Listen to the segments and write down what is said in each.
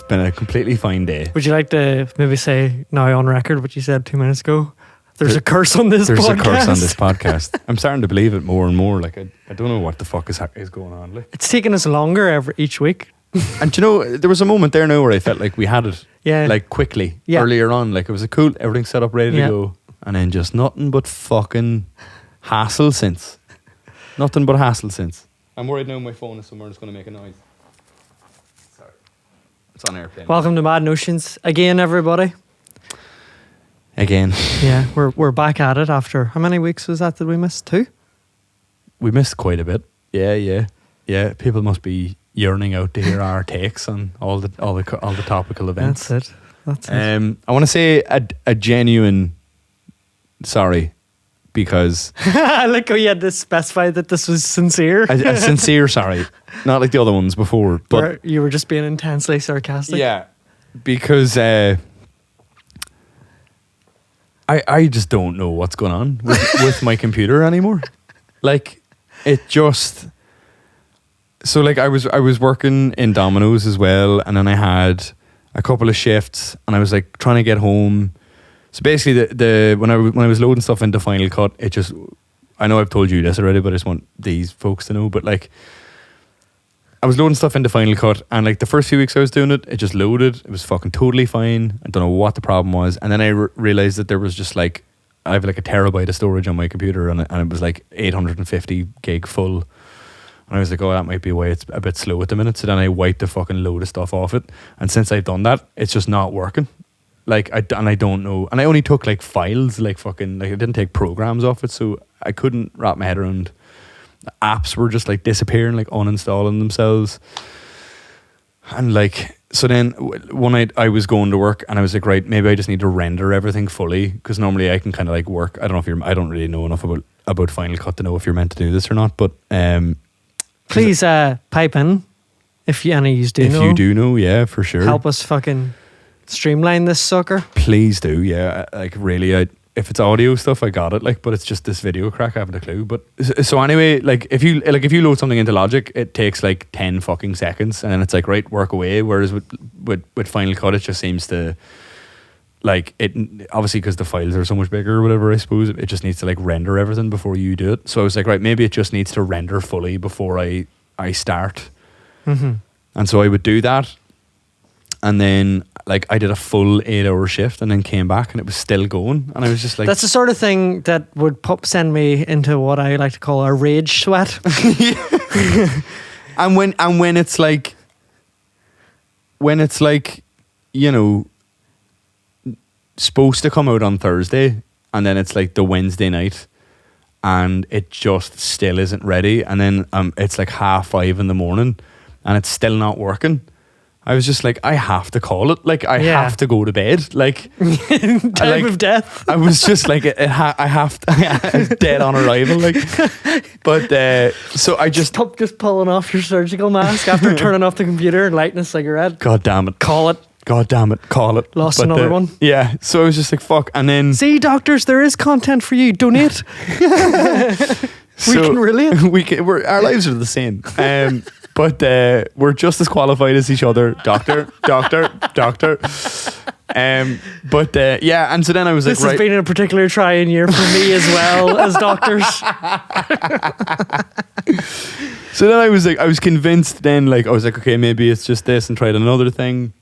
been a completely fine day. Would you like to maybe say now on record what you said 2 minutes ago? There's a curse on this podcast. There's a curse on this podcast. I'm starting to believe it more and more. Like, I don't know what the fuck is going on. Like, it's taking us longer each week. And you know, there was a moment there now where I felt like we had it like quickly earlier on. Like, it was a cool, everything set up, ready to go. And then just nothing but fucking hassle since. Nothing but hassle since. I'm worried now my phone is somewhere that's going to make a noise. Sorry. It's on airplane. Welcome to Mad Notions again, everybody. Again. Yeah, we're back at it after how many weeks was that we missed? 2? We missed quite a bit. Yeah. People must be yearning out to hear our takes on all the topical events. That's it. I want to say a genuine sorry, because I like how you had to specify that this was sincere. a sincere sorry, not like the other ones before, but where you were just being intensely sarcastic. Yeah, because I just don't know what's going on with my computer anymore. Like, it just... So, like, I was working in Domino's as well, and then I had a couple of shifts, and I was, like, trying to get home. So, basically, when I was loading stuff into Final Cut, it just... I know I've told you this already, but I just want these folks to know. But, like, I was loading stuff into Final Cut, and, like, the first few weeks I was doing it, it just loaded. It was fucking totally fine. I don't know what the problem was. And then I realised that there was just, like... I have, like, a terabyte of storage on my computer, and it was, like, 850 gig full. And I was like, oh, that might be why it's a bit slow at the minute. So then I wiped the fucking load of stuff off it. And since I've done that, it's just not working. Like, I don't know. And I only took, like, files, like, fucking... Like, I didn't take programs off it, so I couldn't wrap my head around... Apps were just, like, disappearing, like, uninstalling themselves. And, like... So then, one night, I was going to work, and I was like, right, maybe I just need to render everything fully, because normally I can kind of, like, work... I don't really know enough about Final Cut to know if you're meant to do this or not, but... Please pipe in if any of you do know. If you do know, yeah, for sure. Help us fucking streamline this sucker. Please do, yeah. Like, really, if it's audio stuff, I got it. Like, but it's just this video crack. I haven't a clue. But so anyway, like if you load something into Logic, it takes like 10 fucking seconds, and then it's like, right, work away. Whereas with Final Cut, it just seems to, like, it obviously because the files are so much bigger or whatever, I suppose it just needs to, like, render everything before you do it. So I was like, right, maybe it just needs to render fully before I start. Mm-hmm. And so I would do that, and then, like, I did a full 8-hour shift and then came back and it was still going, and I was just like, that's the sort of thing that would send me into what I like to call a rage sweat. and when it's like, you know, supposed to come out on Thursday, and then it's like the Wednesday night and it just still isn't ready, and then it's like 5:30 in the morning and it's still not working. I was just like, I have to call it. Like, I have to go to bed. Like, time of death. I was just like, I have to, dead on arrival. Like, but so I just stop just pulling off your surgical mask after turning off the computer and lighting a cigarette. God damn it. Call it. God damn it, call it. Lost another one. Yeah, so I was just like, fuck. And then... See, doctors, there is content for you. Donate. We can relate. Our lives are the same. But we're just as qualified as each other. Doctor. But yeah, and so then I was this like, has been a particularly trying year for me as well as doctors. So then I was convinced then, like, I was like, okay, maybe it's just this, and tried another thing.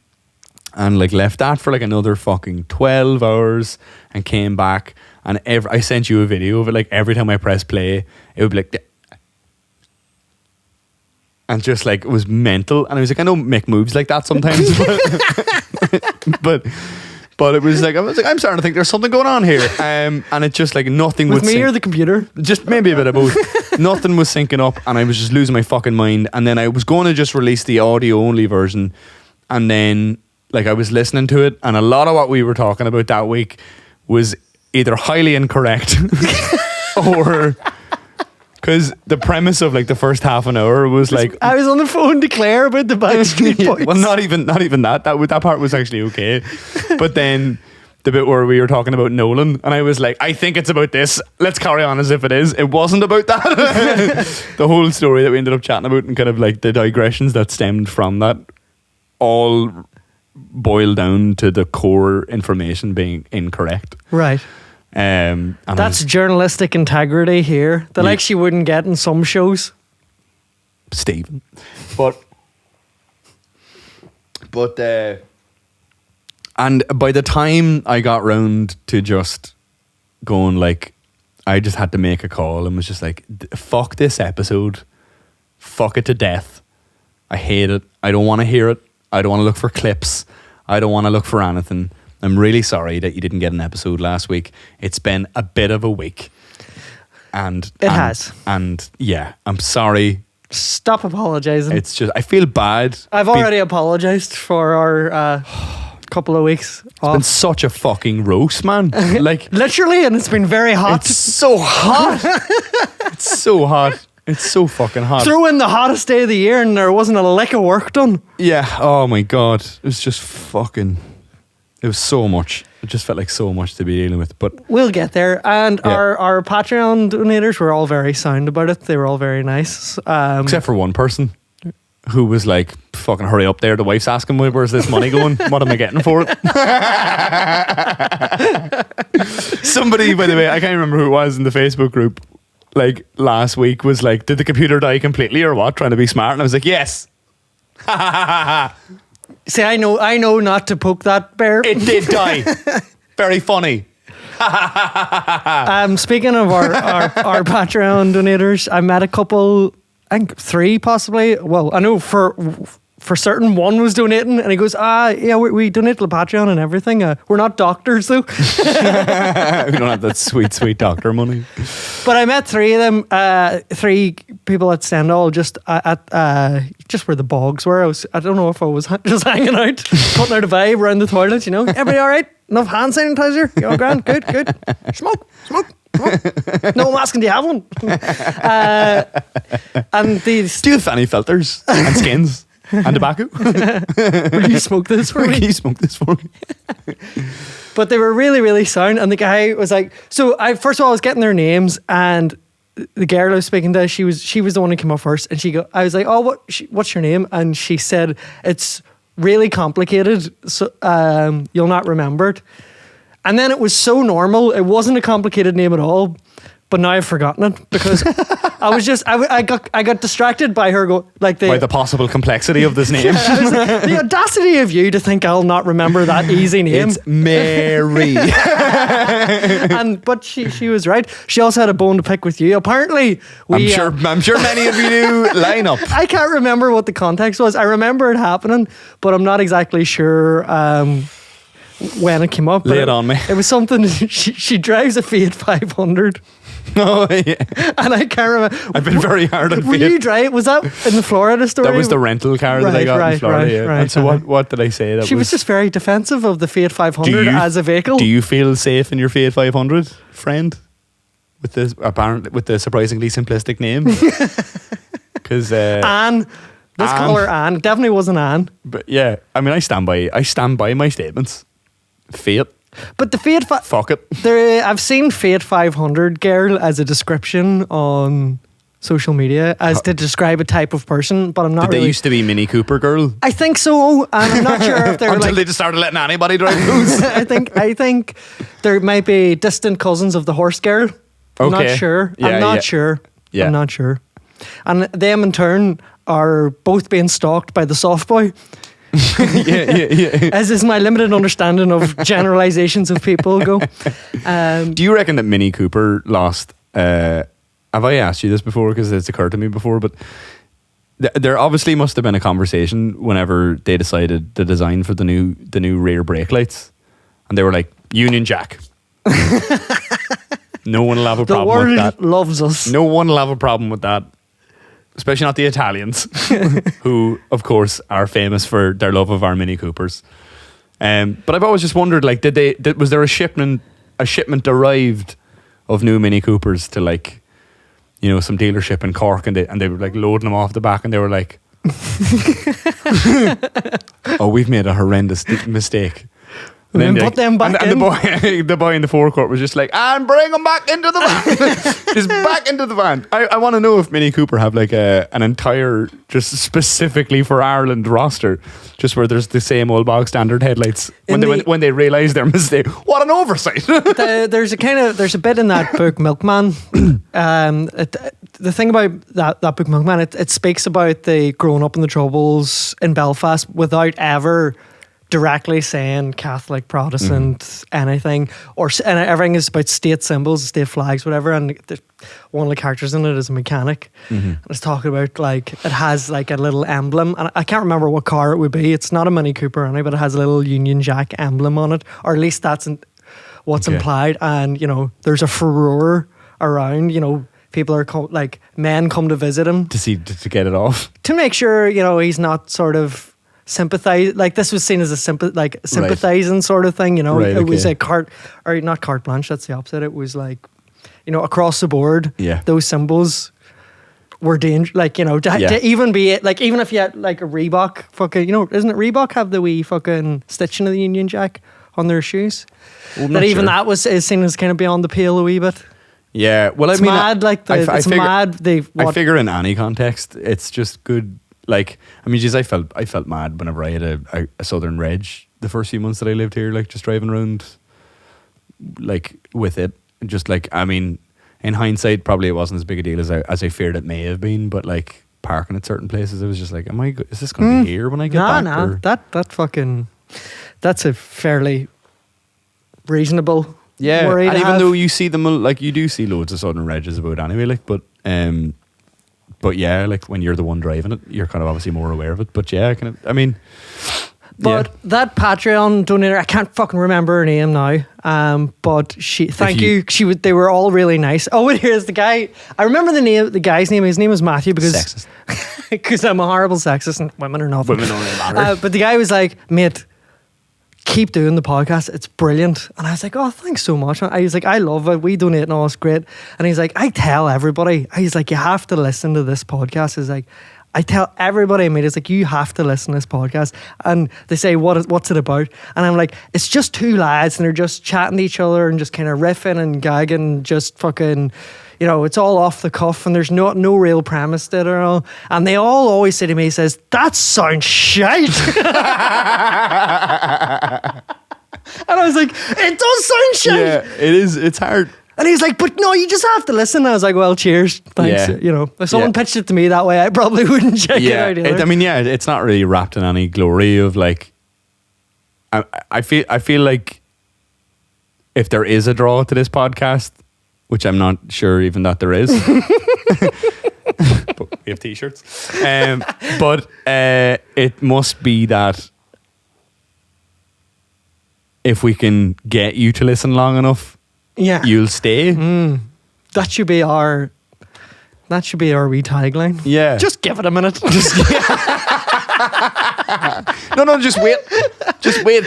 And, like, left that for, like, another fucking 12 hours and came back. And I sent you a video of it. Like, every time I press play, it would be like... And just, like, it was mental. And I was like, I know Mick moves like that sometimes. but it was like, I'm starting to think there's something going on here. And it just, like, nothing with me or the computer? Just maybe a bit of both. Nothing was syncing up, and I was just losing my fucking mind. And then I was going to just release the audio-only version. And then... like, I was listening to it, and a lot of what we were talking about that week was either highly incorrect or because the premise of, like, the first half an hour was like, I was on the phone to Claire about the Backstreet Boys. Well, not even that. That part was actually okay, but then the bit where we were talking about Nolan, and I was like, I think it's about this. Let's carry on as if it is. It wasn't about that. The whole story that we ended up chatting about, and kind of like the digressions that stemmed from that, all boil down to the core information being incorrect. Right. And That's journalistic integrity here. The like she wouldn't get in some shows. Stephen. But and by the time I got round to just going like, I just had to make a call and was just like, fuck this episode. Fuck it to death. I hate it. I don't want to hear it. I don't want to look for clips. I don't want to look for anything. I'm really sorry that you didn't get an episode last week. It's been a bit of a week. And it has. And yeah, I'm sorry. Stop apologising. It's just, I feel bad. I've already apologised for our couple of weeks. It's been such a fucking roast, man. Like literally, and it's been very hot. It's so hot. It's so hot. It's so fucking hot. Throw in the hottest day of the year and there wasn't a lick of work done. Yeah. Oh my God. It was just fucking... It was so much. It just felt like so much to be dealing with. But we'll get there. And our Patreon donators were all very sound about it. They were all very nice. Except for one person who was like, fucking hurry up there. The wife's asking me, where's this money going? What am I getting for it? Somebody, by the way, I can't remember who it was in the Facebook group, like last week was like, did the computer die completely or what? Trying to be smart. And I was like, yes. See, I know not to poke that bear. It did die. Very funny. Speaking of our Patreon donators, I met a couple, I think 3 possibly. Well, I know for certain one was donating, and he goes, yeah, we donate to the Patreon and everything. We're not doctors though. We don't have that sweet doctor money. But I met 3 of them, 3 people at Sandal, just just where the bogs were. I don't know if I was just hanging out, putting out a vibe around the toilet, you know. Everybody all right? Enough hand sanitizer? You all grand? Good. Smoke. No, I'm asking, do you have one? And these... Do you have any filters and skins and tobacco? Will you smoke this for me? Will you smoke this for me? But they were really, really sound. And the guy was like... So, first of all, I was getting their names, and the girl I was speaking to, she was the one who came up first, and I was like, oh, what's your name? And she said, it's really complicated, so you'll not remember it. And then it was so normal, it wasn't a complicated name at all, but now I've forgotten it because I got distracted by her by the possible complexity of this name. Like, the audacity of you to think I'll not remember that easy name. It's Mary. But she was right. She also had a bone to pick with you. Apparently, I'm sure many of you do line up. I can't remember what the context was. I remember it happening, but I'm not exactly sure when it came up. Lay it on me. It was something. She drives a Fiat 500. Oh yeah. And I can't remember. I've been very hard on Fiat. Will you drive? Was that in the Florida story? That was the rental car that I got in Florida. Right. And so what did I say? She was just very defensive of the Fiat 500 as a vehicle. Do you feel safe in your Fiat 500, friend? With the surprisingly simplistic name? Because Anne. Let's call her Anne. It definitely wasn't Anne. But yeah, I mean, I stand by my statements. Fiat. But the Fiat... Fuck it. I've seen Fiat 500 girl as a description on social media as to describe a type of person, but I'm not really... They used to be Mini Cooper girl? I think so, and I'm not sure if they're Until they just started letting anybody drive those. I think there might be distant cousins of the horse girl. I'm not sure. I'm not sure. And them in turn are both being stalked by the soft boy. Yeah. As is my limited understanding of generalizations of people go. Do you reckon that Mini Cooper lost? Have I asked you this before? Because it's occurred to me before, but there obviously must have been a conversation whenever they decided the design for the new rear brake lights, and they were like, Union Jack. No one will have a problem with that. The world loves us. No one will have a problem with that. Especially not the Italians, who, of course, are famous for their love of our Mini Coopers. But I've always just wondered, like, was there a shipment arrived of new Mini Coopers to, like, you know, some dealership in Cork, and they were like loading them off the back, and they were like, "Oh, we've made a horrendous mistake. And then put them back and in. The boy in the forecourt was just like, and bring him back into the van. Just back into the van. I want to know if Mini Cooper have like an entire, just specifically for Ireland roster, just where there's the same old bog standard headlights when they realise their mistake. What an oversight. There's a bit in that book, Milkman. The thing about that book, Milkman, it speaks about the growing up in the Troubles in Belfast without ever directly saying Catholic, Protestant, anything, and everything is about state symbols, state flags, whatever. And one of the characters in it is a mechanic, and it's talking about like it has like a little emblem, and I can't remember what car it would be. It's not a Mini Cooper, but it has a little Union Jack emblem on it, or at least that's what's implied. And there's a furore around. People are men come to visit him to get it off, to make sure he's not sort of sympathize. Like this was seen as a sympathizing sort of thing. It was a not carte blanche. That's the opposite. It was like across the board. Yeah, those symbols were dangerous. Like to even be like, even if you had like a Reebok fucking isn't it Reebok have the wee fucking stitching of the Union Jack on their shoes? Well, that is seen as kind of beyond the pale a wee bit. Yeah, well, it's mad. I figure in any context, it's just good. Like, I felt mad whenever I had a Southern Reg the first few months that I lived here. Like, just driving around, like with it, just like in hindsight, probably it wasn't as big a deal as I feared it may have been. But like parking at certain places, I was just like, is this going to be here when I get back? No, that's a fairly reasonable. Yeah, and even though you see them, like you do see loads of Southern Regs about anyway, like, but yeah, like when you're the one driving it, you're kind of obviously more aware of it. But yeah, But that Patreon donator, I can't fucking remember her name now. But they were all really nice. Oh, and here's the guy. I remember the guy's name. His name was Matthew because I'm a horrible sexist and women are nothing. Women only matter. But the guy was like, mate, keep doing the podcast, it's brilliant. And I was like, oh, thanks so much. I was like, I love it, we donate and all, it's great. And he's like, I tell everybody, he's like, you have to listen to this podcast. He's like, I tell everybody I meet, it's like, you have to listen to this podcast. And they say, what's it about? And I'm like, it's just two lads and they're just chatting to each other and just kind of riffing and gagging, just fucking, it's all off the cuff and there's no real premise to it or all. And they all always say to me, he says, that sounds shite. And I was like, it does sound shite. Yeah, it is. It's hard. And he's like, but no, you just have to listen. And I was like, well, cheers. Thanks. Yeah. If someone pitched it to me that way, I probably wouldn't check it out either. It's not really wrapped in any glory of like, I feel like if there is a draw to this podcast, which I'm not sure even that there is. But we have t-shirts. But it must be that if we can get you to listen long enough, you'll stay. That should be our wee tagline. Yeah. Just give it a minute. No, just wait. Just wait.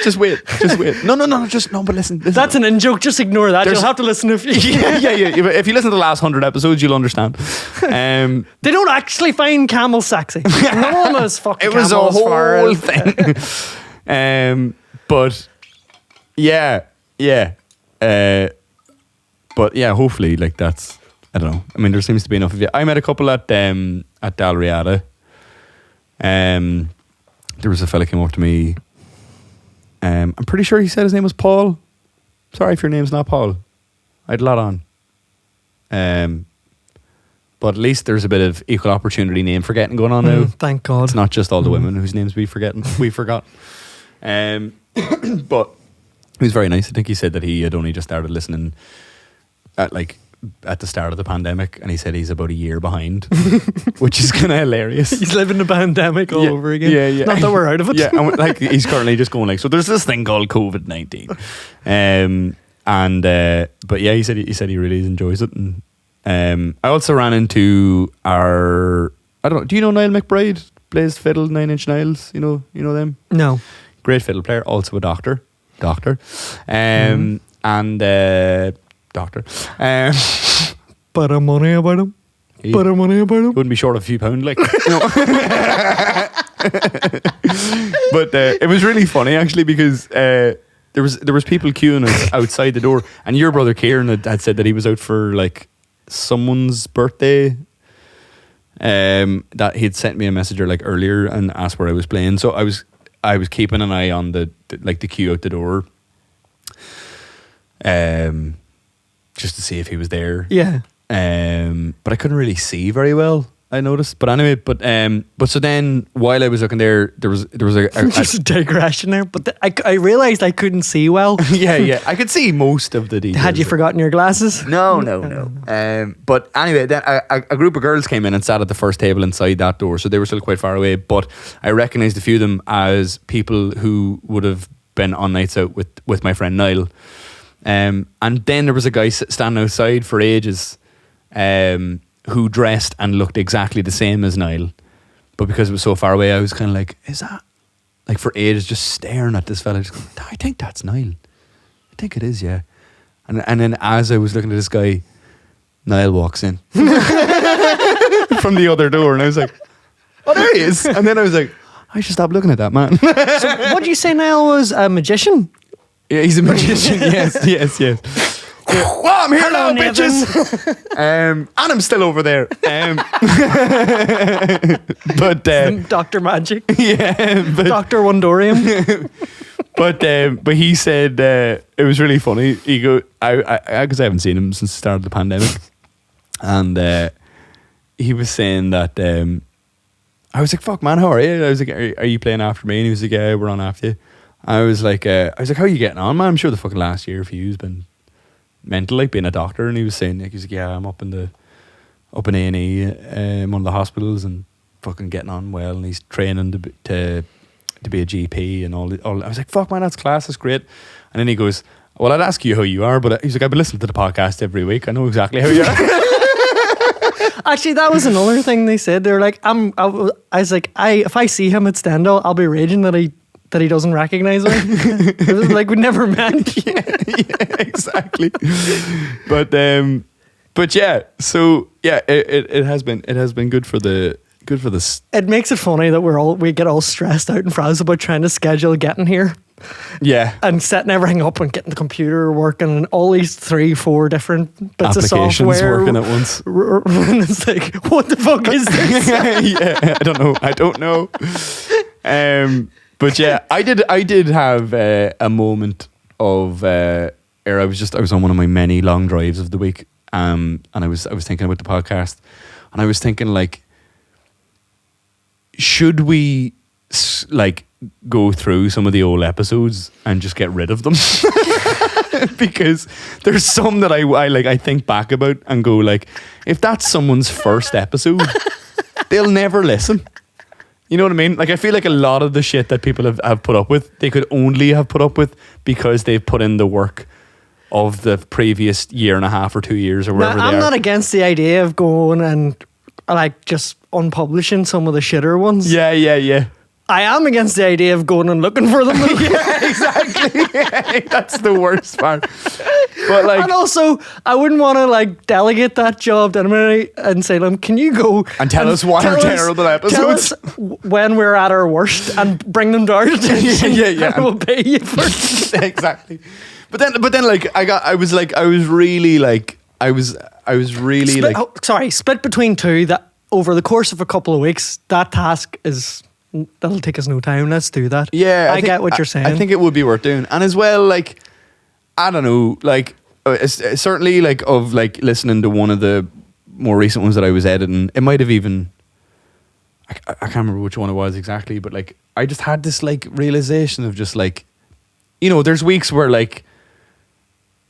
But listen. That's an in-joke. Just ignore that. You'll have to listen if you... yeah. If you listen to the last 100 episodes, you'll understand. They don't actually find camels sexy. No one was fucking camels. It was a whole thing. But yeah. But yeah, hopefully, like that's, I don't know. I mean, there seems to be enough of you. I met a couple at Dalriada. There was a fella came up to me. I'm pretty sure he said his name was Paul. Sorry if your name's not Paul. I had a lot on. But at least there's a bit of equal opportunity name forgetting going on now. Thank God. It's not just all the women whose names we forgot. But he was very nice. I think he said that he had only just started listening at the start of the pandemic, and he said he's about a year behind, which is kind of hilarious. He's living the pandemic all over again. Yeah. Not that we're out of it. Yeah, and like he's currently just going like, so there's this thing called COVID-19, but yeah, he said he really enjoys it. And I also ran into do you know Niall McBride? Plays fiddle, 9 Inch Nails. You know them? No. Great fiddle player, also a doctor, and doctor. Bit of money about him. Wouldn't be short of a few pounds, like. But it was really funny actually because there was people queuing outside the door, and your brother Kieran had said that he was out for like someone's birthday. That he'd sent me a message like earlier and asked where I was playing. So I was keeping an eye on the queue out the door, just to see if he was there. Yeah. But I couldn't really see very well, I noticed. But anyway, but so then while I was looking there was a just a digression there. But I realised I couldn't see well. yeah, I could see most of the details. Had you forgotten your glasses? No. But anyway, then a group of girls came in and sat at the first table inside that door, so they were still quite far away. But I recognised a few of them as people who would have been on nights out with my friend Niall. And then there was a guy standing outside for ages, who dressed and looked exactly the same as Niall, but because it was so far away, I was kind of like, is that, like, for ages just staring at this fella, just going, I think that's Niall. I think it is, yeah. And then as I was looking at this guy, Niall walks in from the other door, and I was like, oh, there he is. And then I was like, I should stop looking at that man. So what did you say Niall was? A magician? Yeah, he's a magician. Yes. Well, I'm here now, bitches. And I'm still over there. But Dr. Magic. Yeah, but Dr. Wondorium. but he said it was really funny. He go, because I haven't seen him since the start of the pandemic, and he was saying that I was like, "Fuck, man, how are you?" I was like, "Are you playing after me?" And he was like, "Yeah, we're on after you." I was like, "How are you getting on, man? I'm sure the fucking last year for you's been mental, like being a doctor." And he was saying, like, he's like, "Yeah, I'm up in A&E, one of the hospitals, and fucking getting on well." And he's training to be a GP and all. I was like, "Fuck, man, that's class. That's great." And then he goes, "Well, I'd ask you how you are, but," he's like, "I've been listening to the podcast every week. I know exactly how you are." Actually, that was another thing they said. They were like, I was like, if I see him at Sandal, I'll be raging that he doesn't recognise me. It was like we never met. yeah, exactly. But yeah, so yeah, it has been good for the. It makes it funny that we get all stressed out and frazzled about trying to schedule getting here. Yeah. And setting everything up and getting the computer working and all these 3-4 different bits of applications software working at once. And it's like, what the fuck is this? Yeah, I don't know. But yeah, I did have a moment of I was on one of my many long drives of the week, and I was thinking about the podcast, and I was thinking, like, should we like go through some of the old episodes and just get rid of them? Because there's some that I think back about and go, like, if that's someone's first episode, they'll never listen. You know what I mean? Like, I feel like a lot of the shit that people have put up with, they could only have put up with because they've put in the work of the previous year and a half or 2 years or wherever I'm not against the idea of going and like just unpublishing some of the shitter ones. Yeah. I am against the idea of going and looking for them. Yeah, exactly. Yeah, that's the worst part. But like, and also, I wouldn't want to like delegate that job to anybody and say, "Can you go and tell us what are terrible episodes? Tell us when we're at our worst and bring them to our attention. Yeah. And we'll pay you for it." Exactly. But then, like, I was really split between two. That over the course of a couple of weeks, that task that'll take us no time. Let's do that. Yeah, I get what you're saying. I think it would be worth doing, and as well, like, I don't know, like, certainly, like, of like listening to one of the more recent ones that I was editing, it might have even, I can't remember which one it was exactly, but like, I just had this like realization of just like, you know, there's weeks where, like,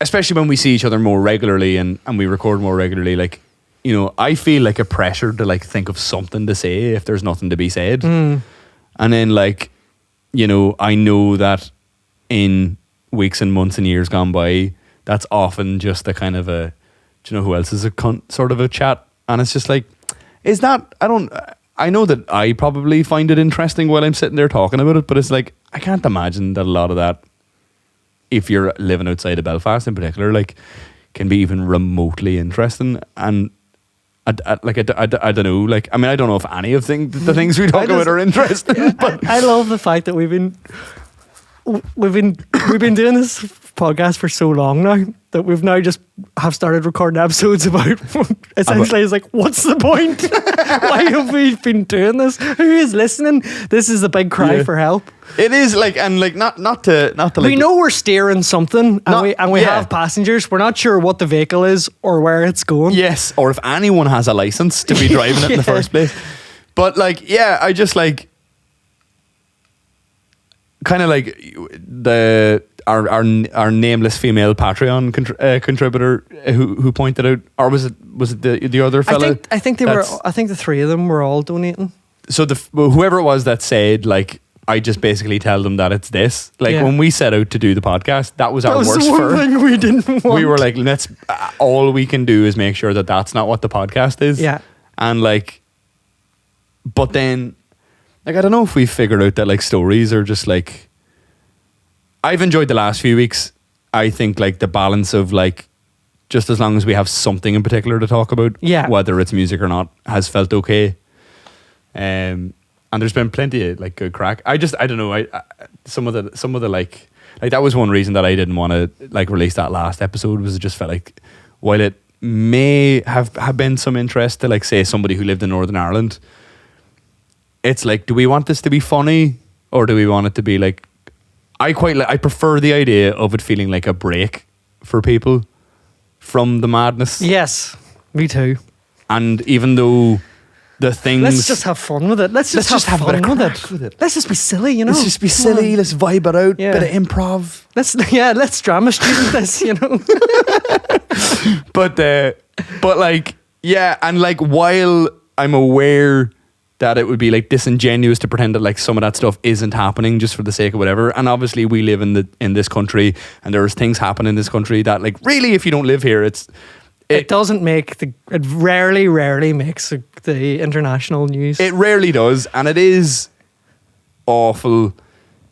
especially when we see each other more regularly and we record more regularly, like, you know, I feel like a pressure to like think of something to say if there's nothing to be said. And then, like, you know, I know that in weeks and months and years gone by, that's often just a kind of a, do you know who else is a cunt sort of a chat. And it's just like, I know that I probably find it interesting while I'm sitting there talking about it, but it's like, I can't imagine that a lot of that, if you're living outside of Belfast in particular, like, can be even remotely interesting. And I don't know, like, I mean, I don't know if any of the things we talk about are interesting. Yeah, but I love the fact that we've been we've been doing this podcast for so long now that we've now just have started recording episodes about essentially it's like, what's the point? Why have we been doing this? Who is listening? This is a big cry for help. It is like, and like not to like, we know we're steering something and we have passengers. We're not sure what the vehicle is or where it's going. Yes, or if anyone has a license to be driving it in the first place. But like, yeah, I just like kind of like our nameless female Patreon contributor who pointed out, or was it the other fella? I think the three of them were all donating. So whoever it was that said, like, I just basically tell them that it's this. Like, when we set out to do the podcast, that was our worst thing we didn't want. We were like, let's all we can do is make sure that that's not what the podcast is. Yeah. And like, but then, like, I don't know if we figured out that like stories are just like, I've enjoyed the last few weeks. I think like the balance of like, just as long as we have something in particular to talk about, whether it's music or not, has felt okay. And there's been plenty of like good crack. I don't know. I some of the like that was one reason that I didn't want to like release that last episode, was it just felt like, while it may have been some interest to like say somebody who lived in Northern Ireland, it's like, do we want this to be funny or do we want it to be like, I prefer the idea of it feeling like a break for people from the madness. Yes, me too. And even though the things, let's just have fun with it. Let's just have fun with it. Let's just be silly, you know. Let's just be silly. Let's vibe it out. Bit of improv. Let's drama student this, you know. But like, yeah, and like, while I'm aware that it would be like disingenuous to pretend that like some of that stuff isn't happening just for the sake of whatever, and obviously we live in this country, and there's things happen in this country that like, really, if you don't live here, it doesn't make it rarely makes the international news. It rarely does, and it is awful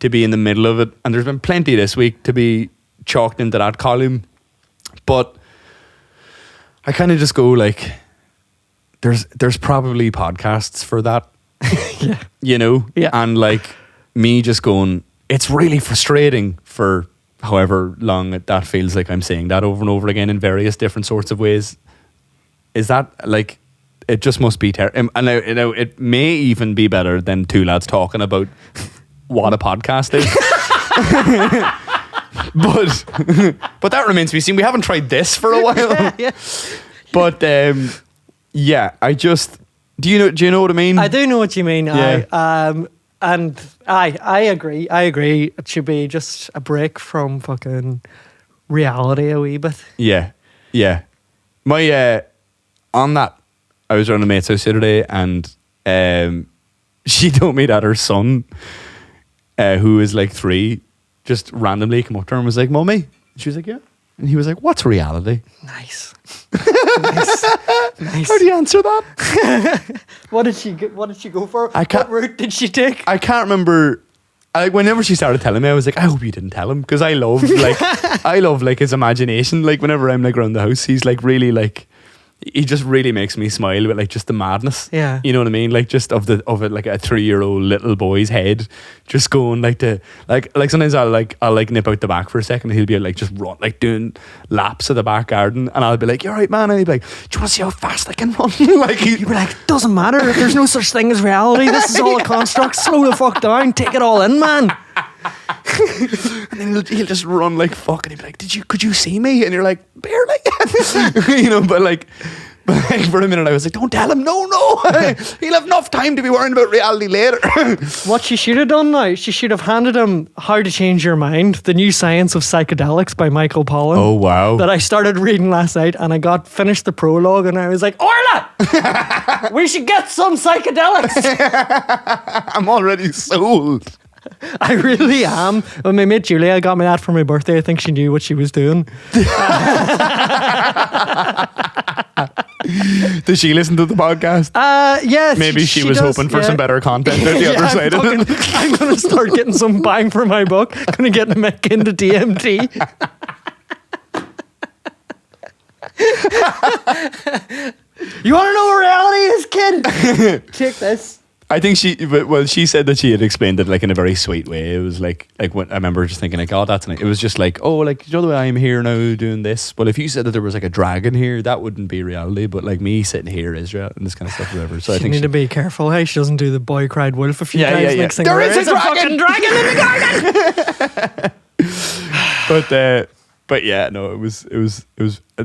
to be in the middle of it. And there's been plenty this week to be chalked into that column. But I kind of just go like, there's probably podcasts for that. Yeah. You know? Yeah. And like me just going, it's really frustrating for however long that feels like I'm saying that over and over again in various different sorts of ways. Is that like, it just must be terrible. And you know, it may even be better than two lads talking about what a podcast is. but that remains to be seen. We haven't tried this for a while. Yeah. But yeah, I just, do you know what I mean? I do know what you mean. Yeah. And I agree. It should be just a break from fucking reality a wee bit. Yeah. Yeah. My on that, I was around a mate's house the other day, and she told me that her son, who is like 3, just randomly came up to her and was like, "Mummy." And she was like, "Yeah." And he was like, "What's reality?" Nice. How do you answer that? What did she go for? What route did she take? I can't remember. Whenever she started telling me, I was like, I hope you didn't tell him, because I love like his imagination. Like whenever I'm like around the house, he's like really like, he just really makes me smile with like just the madness. Yeah. You know what I mean? Like just of it, like a 3-year-old little boy's head just going like like sometimes I'll like nip out the back for a second, and he'll be like just run, like doing laps of the back garden, and I'll be like, "You're right, man," and he'll be like, "Do you want to see how fast I can run?" Like you'd be like, "Doesn't matter. There's no such thing as reality. This is all a construct. Slow the fuck down. Take it all in, man." And then he'll just run like fuck, and he'll be like, could you see me? And you're like, barely. You know, but like for a minute I was like, don't tell him, no he'll have enough time to be worrying about reality later. What she should have done now, she should have handed him How to Change Your Mind, The New Science of Psychedelics by Michael Pollan. Oh wow. That I started reading last night, and I finished the prologue, and I was like, Orla, we should get some psychedelics. I'm already sold. I really am. When my mate Julia got me that for my birthday, I think she knew what she was doing. Did she listen to the podcast? Yes. Maybe she was hoping for some better content at the other side of it. I'm going to start getting some bang for my buck. Going to get Mick into DMT. You want to know what reality is, kid? Take this. I think she said that she had explained it like in a very sweet way. It was like when I remember just thinking like, oh, that's nice. It was just like, oh, like, you know the way I'm here now doing this. Well, if you said that there was like a dragon here, that wouldn't be reality. But like me sitting here is real and this kind of stuff, whatever. So I think need to be careful. Hey, she doesn't do the boy cried wolf a few times. Yeah. Next thing There is a fucking dragon in the garden. But yeah, no, it was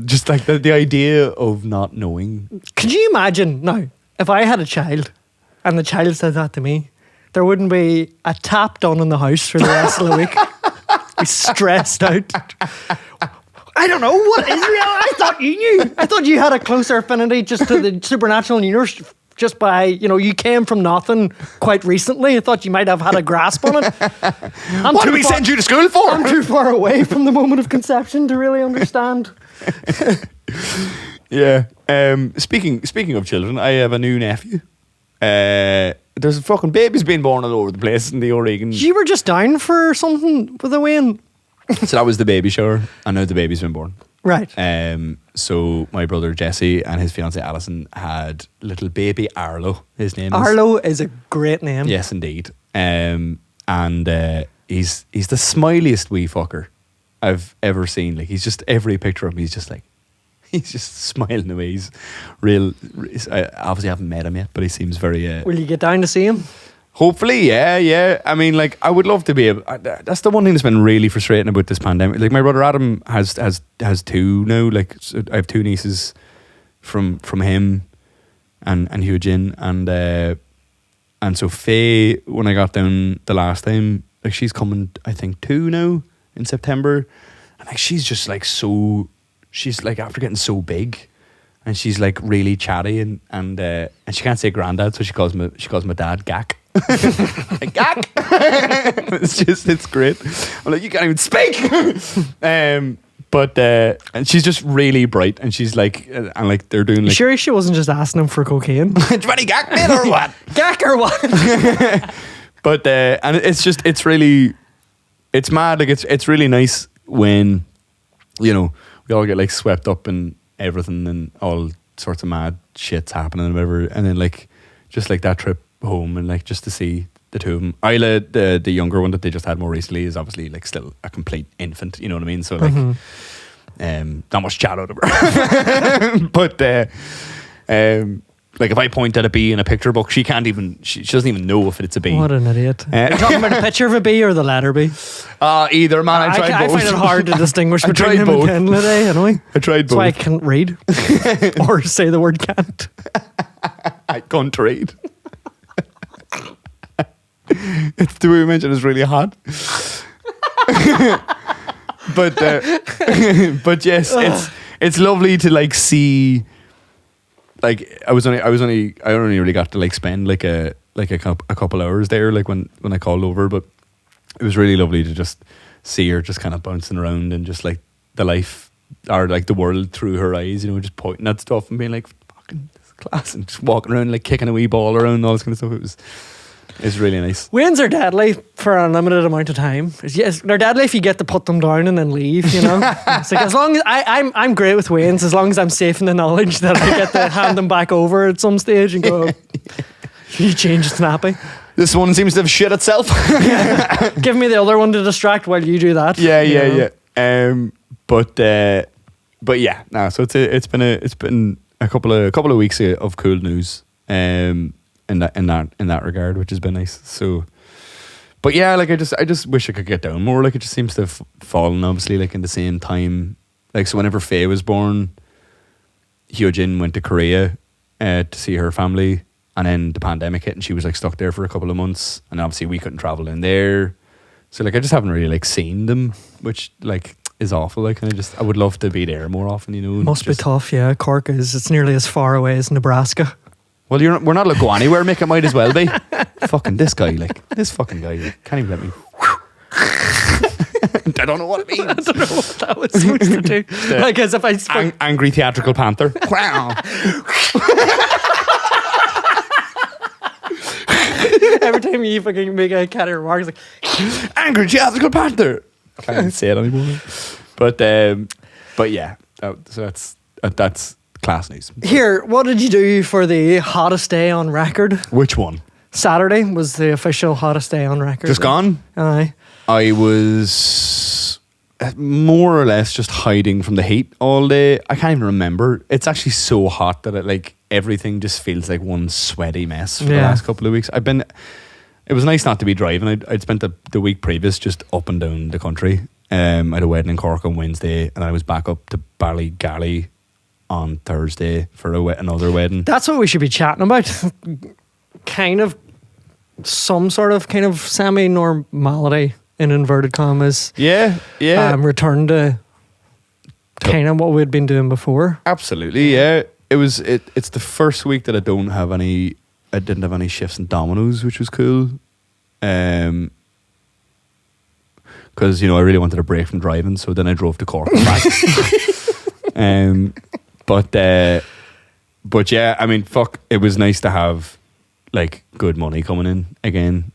just like the idea of not knowing. Could you imagine now if I had a child and the child said that to me? There wouldn't be a tap done in the house for the rest of the week. Be stressed out. I don't know what is real. I thought you knew. I thought you had a closer affinity just to the supernatural universe just by, you came from nothing quite recently. I thought you might have had a grasp on it. What did we send you to school for? I'm too far away from the moment of conception to really understand. Yeah. Speaking of children, I have a new nephew. There's fucking babies being born all over the place in the Oregon. You were just down for something with a Wayne. So that was the baby shower, and now the baby's been born. Right. So my brother Jesse and his fiancée Alison had little baby Arlo. His name Arlo is a great name. Yes, indeed. And he's the smiliest wee fucker I've ever seen. Like, he's just, every picture of him, he's just smiling away. He's real. I obviously haven't met him yet, but he seems very. Will you get down to see him? Hopefully, yeah. I mean, like, I would love to be able. That's the one thing that's been really frustrating about this pandemic. Like, my brother Adam has two now. Like, so I have two nieces from him, and Eugene, and so Faye, when I got down the last time, like, she's coming, I think, 2 now in September, and like, she's just like so. She's like, after getting so big, and she's like really chatty, and she can't say granddad, so she calls my dad Gak. Like, Gak. it's great. I'm like, you can't even speak. But and she's just really bright, and she's like, and like, they're doing like. You sure she wasn't just asking him for cocaine? Do you want any Gak, mate, or what? Gak or what? But and it's really, it's mad. Like, it's really nice when, we all get like swept up in everything and all sorts of mad shit's happening and whatever, and then like just like that trip home and like just to see the two of them. Isla, the younger one that they just had more recently, is obviously like still a complete infant, you know what I mean? So like, not much chat out of her. But like, if I point at a bee in a picture book, she can't even, she doesn't even know if it's a bee. What an idiot. Are you talking about a picture of a bee or the letter bee? Either, man. I tried both. I find it hard to distinguish between him and Ken today, anyway. I tried both. That's why I can't read or say the word can't. I can't read. It's the way we mentioned, it's really hot. But yes, it's lovely to like see. Like, I only really got to like spend like a couple hours there, like when I called over, but it was really lovely to just see her just kind of bouncing around and just like the life, or like the world through her eyes, just pointing at stuff and being like, fucking, this is class, and just walking around like kicking a wee ball around and all this kind of stuff. It's really nice. Waynes are deadly for an unlimited amount of time. Yes, they're deadly if you get to put them down and then leave, It's like, as long as I'm great with Waynes, as long as I'm safe in the knowledge that I get to hand them back over at some stage and go, you change snappy. This one seems to have shit itself. Give me the other one to distract while you do that. Yeah. But yeah, no. So it's been a couple of weeks of cool news. In that regard, which has been nice. So, but yeah, like, I just wish I could get down more. Like, it just seems to have fallen, obviously, like, in the same time. Like, so whenever Faye was born, Hyojin went to Korea to see her family, and then the pandemic hit, and she was like stuck there for a couple of months, and obviously we couldn't travel in there. So like, I just haven't really like seen them, which like is awful. Like, and I would love to be there more often. Must be tough. Yeah, Cork it's nearly as far away as Nebraska. Well, we're not allowed to go anywhere, Mick. It might as well be. Fucking this fucking guy, can't even let me. I don't know what it means. I don't know what that was supposed to do. Like, as if I angry theatrical panther. Every time you fucking make a catty remark, it's like angry theatrical panther. I can't even say it anymore. But yeah, so that's class news. Here, what did you do for the hottest day on record? Which one? Saturday was the official hottest day on record. Just gone? Aye. I was more or less just hiding from the heat all day. I can't even remember. It's actually so hot that everything just feels like one sweaty mess for the last couple of weeks. It was nice not to be driving. I'd spent the week previous just up and down the country. I had a wedding in Cork on Wednesday, and I was back up to Ballygally on Thursday for another wedding. That's what we should be chatting about. Kind of some sort of kind of semi-normality in inverted commas. Yeah. Return to kind of what we'd been doing before. Absolutely, yeah. It's the first week that I didn't have any shifts in Domino's, which was cool. Because I really wanted a break from driving, so then I drove to Cork and back. But yeah, I mean, fuck, it was nice to have good money coming in again,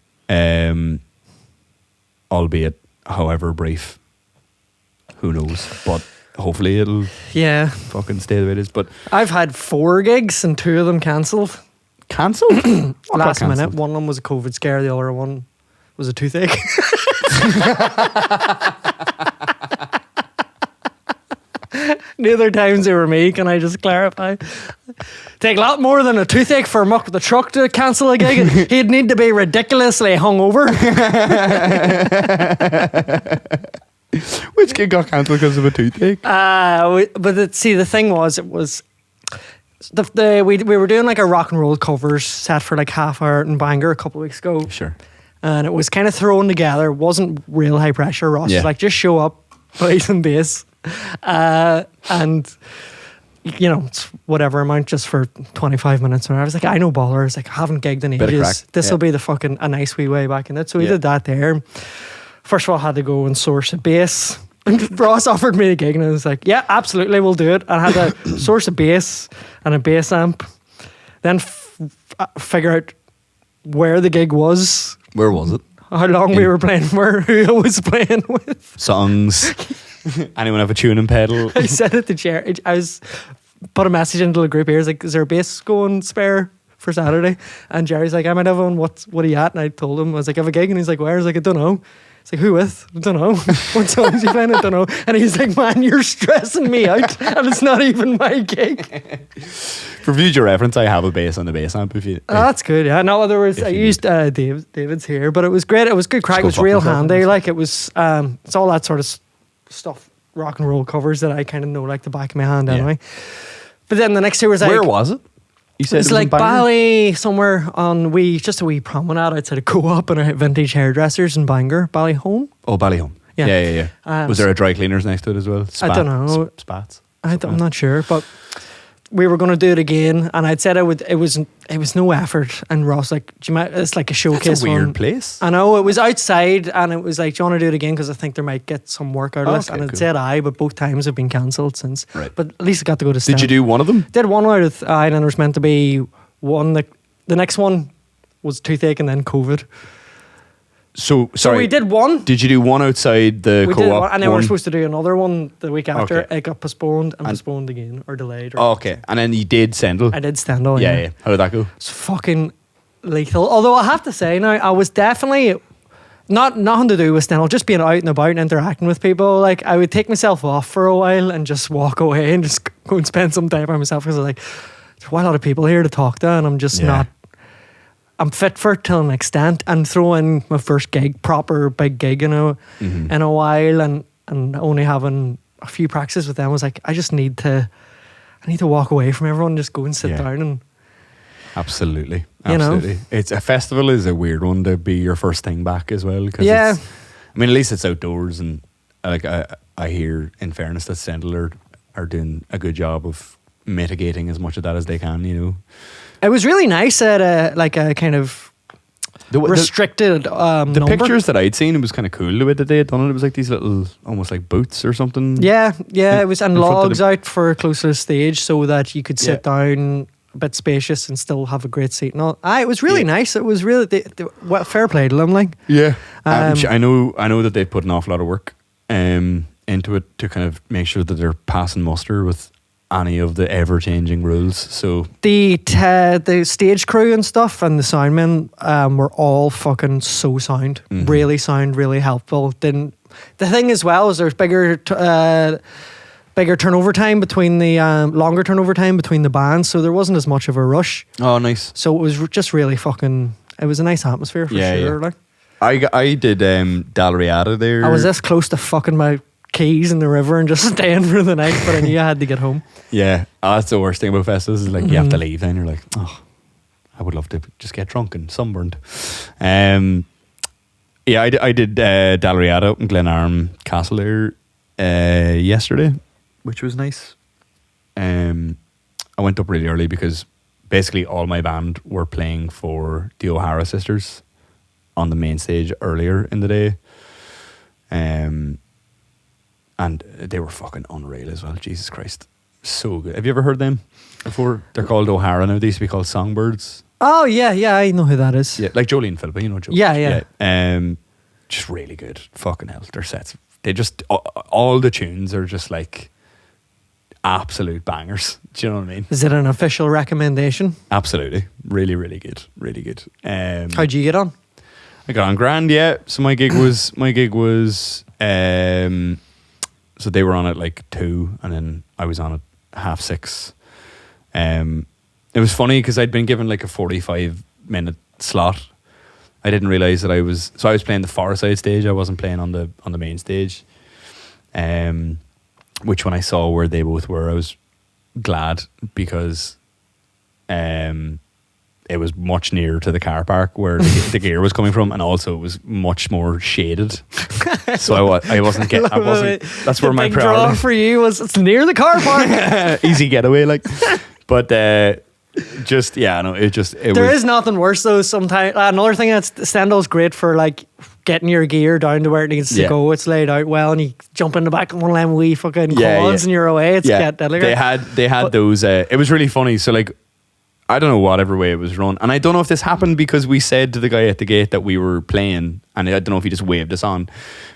albeit however brief. Who knows? But hopefully it'll fucking stay the way it is. But I've had 4 gigs and 2 of them cancelled. Cancelled? Last minute. One of them was a COVID scare. The other one was a toothache. The other times they were me. Can I just clarify? Take a lot more than a toothache for Muck with the truck to cancel a gig. He'd need to be ridiculously hungover. Which gig got cancelled because of a toothache? The thing was, it was we were doing a rock and roll covers set for Half Hour in Bangor a couple of weeks ago. Sure. And it was kind of thrown together. It wasn't real high pressure. Ross was like, just show up, play some bass. And it's whatever amount just for 25 minutes. And I was like, I know baller. I was like, I haven't gigged in ages. This will be a nice wee way back in it. So we did that there. First of all, I had to go and source a bass. And Ross offered me a gig, and I was like, yeah, absolutely, we'll do it. I had to source a bass and a bass amp, then figure out where the gig was. Where was it? How long we were playing for, who I was playing with. Songs. Anyone have a tuning pedal? I said it to Jerry. Put a message into the group here. I was like, is there a bass going spare for Saturday? And Jerry's like, I might have one. What are you at? And I told him, I was like, I have a gig. And he's like, where? I was like, I don't know. It's like, who with? I don't know. What songs you playing? I don't know. And he's like, man, you're stressing me out. And it's not even my gig. For future reference, I have a bass on the bass amp. That's good, yeah. No, other words, I used David's here, but it was great. It was good crack. It was real handy. It was, it's all that sort of stuff, rock and roll covers that I kind of know the back of my hand anyway. But then the next year was where was it? You said it was Bally, somewhere on just a wee promenade outside a Co-op and a vintage hairdressers in Bangor. Ballyhome? Oh, Ballyhome. Yeah. Was there a dry cleaners next to it as well? I don't know. Spats? I'm not sure, but we were going to do it again, and I'd said I would. It was no effort, and Ross like, do you mind? It's like a showcase. It's a weird place. I know, it was outside, and it was like, do you want to do it again? Because I think they might get some work out of this. And I'd said but both times have been cancelled since. Right. But at least I got to go to. Did you do one of them? Did one out of, and there was meant to be one. The next one was toothache and then COVID. So we did one. Did you do one outside the Co-op? Did one, and then we were supposed to do another one the week after. Okay. It got postponed and postponed again, or delayed. Okay, and then you did Sandal. I did Sandal. Yeah. How did that go? It's fucking lethal. Although I have to say now, I was definitely nothing to do with Sandal, just being out and about and interacting with people. I would take myself off for a while and just walk away and just go and spend some time by myself, because there's quite a lot of people here to talk to, and I'm just not. I'm fit for it to an extent, and throw in my first gig, proper big gig in a while, and only having a few practices with them, I was like, I need to walk away from everyone and just go and sit down and. Absolutely. It's a festival is a weird one to be your first thing back as well. I mean, at least it's outdoors, and I hear, in fairness, that Sandal are doing a good job of mitigating as much of that as they can. It was really nice at a kind of restricted the pictures that I'd seen, it was kind of cool the way that they had done it. It was like these little, almost like boots or something. Yeah, it was, and logs out for close to the stage so that you could sit down, a bit spacious, and still have a great seat and all. It was really nice. It was really fair play to them. I know that they've put an awful lot of work into it to kind of make sure that they're passing muster with any of the ever-changing rules. So The stage crew and stuff and the soundmen were all fucking so sound. Really sound, really helpful. The thing as well is there's bigger turnover time between the longer turnover time between the bands, so there wasn't as much of a rush. oh, nice. So it was just really fucking. It was a nice atmosphere for sure. Yeah. Like I did Dalriada there. I was this close to fucking my keys in the river and just staying for the night, but I knew I had to get home. Yeah, that's the worst thing about Festus is like you have to leave. Then you're like, oh, I would love to just get drunk and sunburned. Yeah, I did Dalriada up in Glenarm Castle there yesterday, which was nice. I went up really early because basically all my band were playing for the O'Hara sisters on the main stage earlier in the day. And they were fucking unreal as well. Jesus Christ. So good. Have you ever heard them before? They're called O'Hara now. They used to be called Songbirds. Oh yeah, I know who that is. Yeah, like Jolie and Philippa, you know Jolie. Yeah. Just really good. Fucking hell. Their sets. They just, all the tunes are just like absolute bangers. Do you know what I mean? Is it an official recommendation? Absolutely. Really, really good. Really good. How'd you get on? I got on grand, yeah. So my gig was so they were on at like 2 and then I was on at 6:30. It was funny because I'd been given like a 45-minute slot. I didn't realise that I was playing the far side stage. I wasn't playing on the main stage. Which when I saw where they both were, I was glad because it was much nearer to the car park where the gear was coming from, and also it was much more shaded. So I wasn't. That's where my big draw for you was. It's near the car park. Easy getaway, like. But there is nothing worse though. Sometimes another thing that's Sandal's great for like getting your gear down to where it needs to go. It's laid out well, and you jump in the back of one of them wee fucking quads and you're away. It's get deadly. They had those. It was really funny. So like, I don't know whatever way it was run, and I don't know if this happened because we said to the guy at the gate that we were playing, and I don't know if he just waved us on.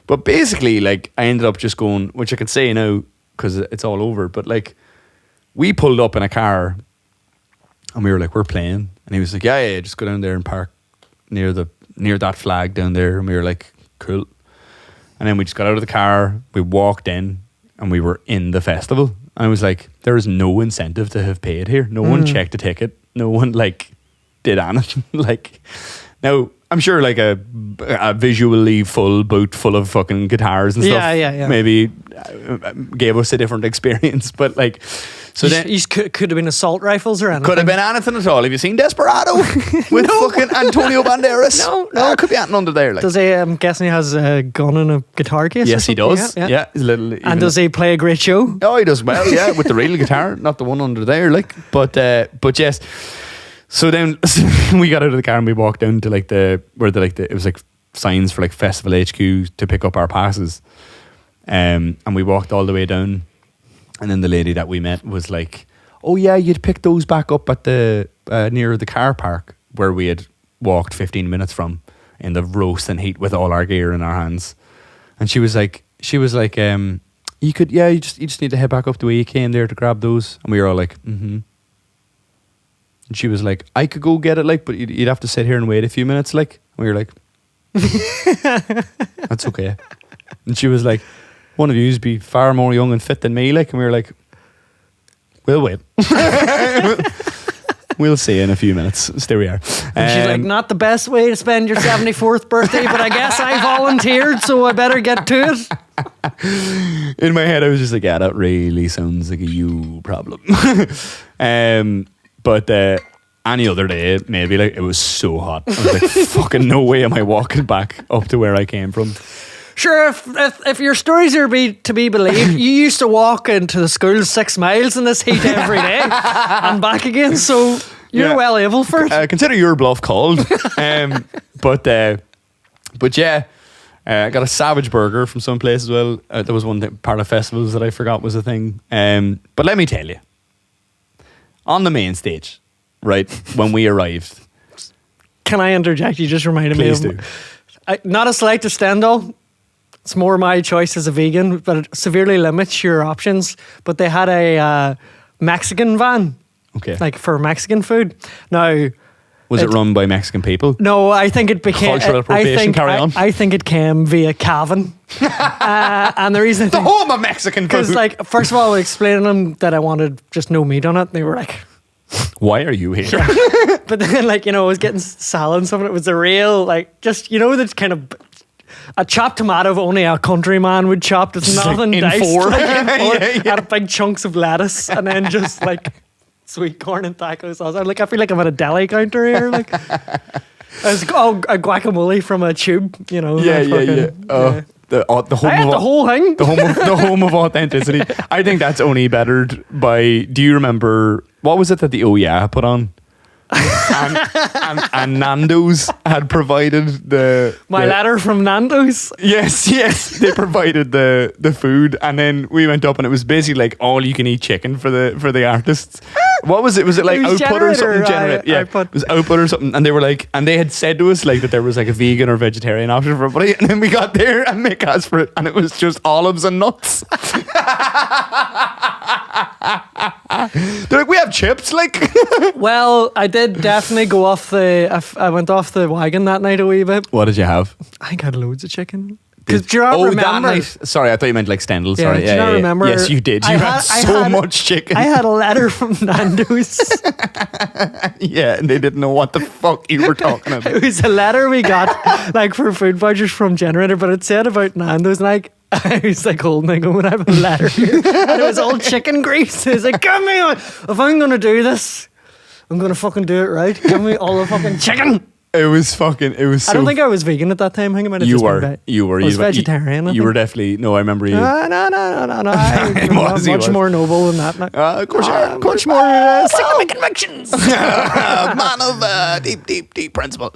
But basically, like, I ended up just going, which I can say now because it's all over. But like, we pulled up in a car. And we were like, we're playing. And he was like, yeah, just go down there and park near that flag down there. And we were like, cool. And then we just got out of the car, we walked in, and we were in the festival. And I was like, there is no incentive to have paid here. No one checked a ticket. No one like did anything. Like, now I'm sure like a visually full boot full of fucking guitars and stuff. Yeah. Maybe gave us a different experience, but like. So you could have been assault rifles or anything. Could have been anything at all. Have you seen Desperado with fucking Antonio Banderas? No, could be anything under there. Like. Does he? I'm guessing he has a gun and a guitar case. Yes, he does. Yeah. And does he play a great show? Oh, he does well. Yeah, with the real guitar, not the one under there. Like, but yes. So then we got out of the car and we walked down to like it was like signs for like Festival HQ to pick up our passes, and we walked all the way down. And then the lady that we met was like, oh yeah, you'd pick those back up at the near the car park where we had walked 15 minutes from in the roasting heat with all our gear in our hands. And she was like, you just need to head back up the way you came there to grab those. And we were all like, And she was like, I could go get it, like, but you'd have to sit here and wait a few minutes, like. And we were like, that's okay. And she was like, one of yous be far more young and fit than me, like. And we were like, we'll wait. We'll see in a few minutes. So there we are. And she's like, not the best way to spend your 74th birthday, but I guess I volunteered, so I better get to it. In my head, I was just like, yeah, that really sounds like a you problem. But any other day, maybe, like, it was so hot. I was like, fucking no way am I walking back up to where I came from. Sure, if your stories are to be believed, you used to walk into the school 6 miles in this heat every day and back again, so you're well able for it. Consider your bluff called. But yeah, I got a savage burger from some place as well. There was one part of festivals that I forgot was a thing. But let me tell you, on the main stage, right, when we arrived. Can I interject? You just reminded Please me do. Not a slight to Sandal. It's more my choice as a vegan, but it severely limits your options. But they had a Mexican van, Okay. like for Mexican food. Now, Was it run by Mexican people? no, I think it became Cultural appropriation, carry on. I think it came via Cavan, and the reason I The think home of Mexican because food. like first of all, I explained to them that I wanted just no meat on it. And they were like, Why are you here? but then like I was getting salad and stuff, and it was a real like just that kind of. A chopped tomato only a countryman would chop. It's Just like nothing in diced. four. Like in four. Yeah. Had big chunks of lettuce and then just like sweet corn and taco sauce. I feel like I'm at a deli counter here. Like, it's a guacamole from a tube. Yeah. The The home I had of the whole thing. the home of authenticity. I think that's only bettered by. Do you remember what was it that the Oh Yeah put on? and Nando's had provided My letter from Nando's. Yes, they provided the food, and then we went up, and it was basically like all you can eat chicken for the artists. What was it? Was it like It was output or something? Generator, Yeah, output. it was output or something. And they were like, and they had said to us like that there was like a vegan or vegetarian option for everybody, and then we got there and Mick asked for it, and it was just olives and nuts. They're like, we have chips, like. Well, I did definitely go off I went off the wagon that night a wee bit. What did you have? I think I had loads of chicken. Because do you not remember? That night. Sorry, I thought you meant like Sandal. Yeah, Sorry, do you not remember? Yes, you did. You had so much chicken. I had a letter from Nando's. Yeah, and they didn't know what the fuck you were talking about. It was a letter we got like for food vouchers from Generator, but it said about Nando's, and like I was like holding it going, I have a letter here. And it was all chicken grease. It was like, give me if I'm gonna do this, I'm gonna fucking do it right. Give me all the fucking chicken. It was so. I don't think I was vegan at that time. I think I might have just been You were. I was vegetarian. You were definitely. No, I remember you. No. I'm much more noble than that. Of course you are. Much more sick of my convictions. Man of deep principle.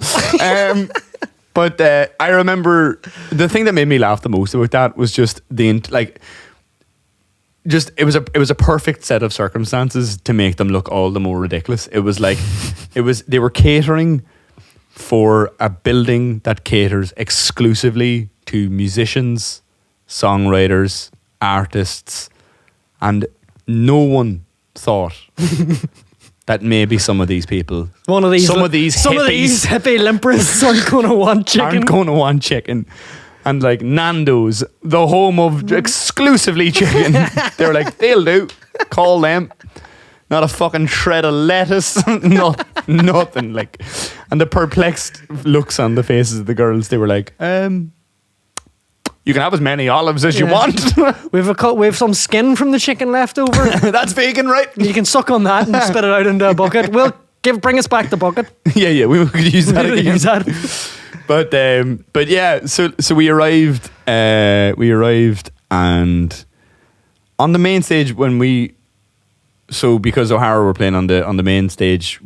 But I remember the thing that made me laugh the most about that was just it was a perfect set of circumstances to make them look all the more ridiculous. It was like they were catering for a building that caters exclusively to musicians, songwriters, artists, and no one thought that maybe some of these people, some of these hippies hippie limpers aren't going to want chicken. aren't going to want chicken. And like Nando's, the home of exclusively chicken, they were like, they'll do. Call them. Not a fucking shred of lettuce, nothing like. And the perplexed looks on the faces of the girls, they were like, you can have as many olives as you want. We have some skin from the chicken left over. That's vegan, right? You can suck on that and spit it out into a bucket. Bring us back the bucket. Yeah, we could use that again. Use that. But yeah, so we arrived, and on the main stage because O'Hara were playing on the main stage,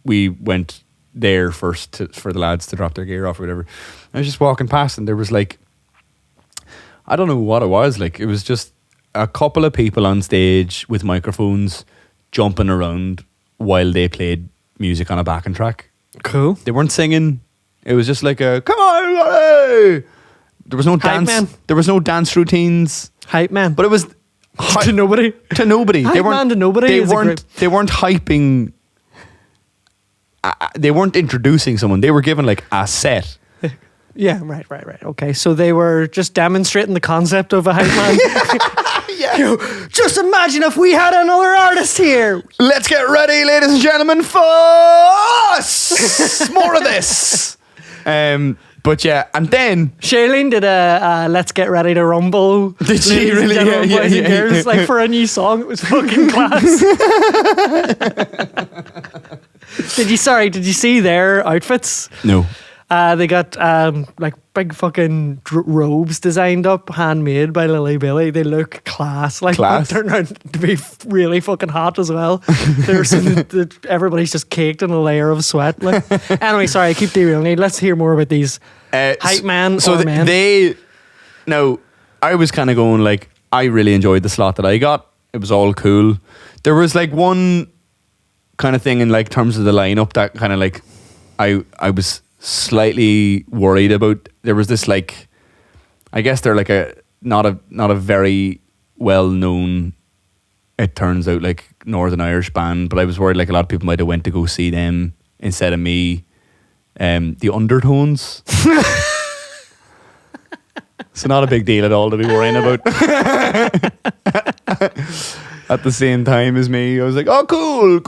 we went there first for the lads to drop their gear off or whatever. I was just walking past, and there was like, I don't know what it was, like it was just a couple of people on stage with microphones jumping around while they played music on a backing track. Cool. They weren't singing. It was just like a come on, hey! There was no Hype dance. man. There was no dance routines. Hype man. But it was to nobody. To nobody. Hype man to nobody. They weren't hyping. They weren't introducing someone. They were given like a set. Yeah, right. Okay, so they were just demonstrating the concept of a hype man. Yeah. Just imagine if we had another artist here. Let's get ready, ladies and gentlemen, for us. More of this. But yeah, and then Shailene did a Let's Get Ready to Rumble. Did she Ladies and really? gentlemen, boys and girls, like for a new song. It was fucking class. Did you see their outfits? no. They got like big fucking robes designed up, handmade by Lily Billy. They look class. Like Class. they turned out to be really fucking hot as well. Everybody's just caked in a layer of sweat. Like. Anyway, sorry, I keep derailing you. Let's hear more about these hype man So or men. Now, I was kind of going like, I really enjoyed the slot that I got. It was all cool. There was like one kind of thing in like terms of the lineup that kind of like I was slightly worried about. There was this like, I guess they're like not a very well known, it turns out, like Northern Irish band, but I was worried like a lot of people might have went to go see them instead of me. The Undertones. So not a big deal at all to be worrying about. At the same time as me, I was like, oh, cool.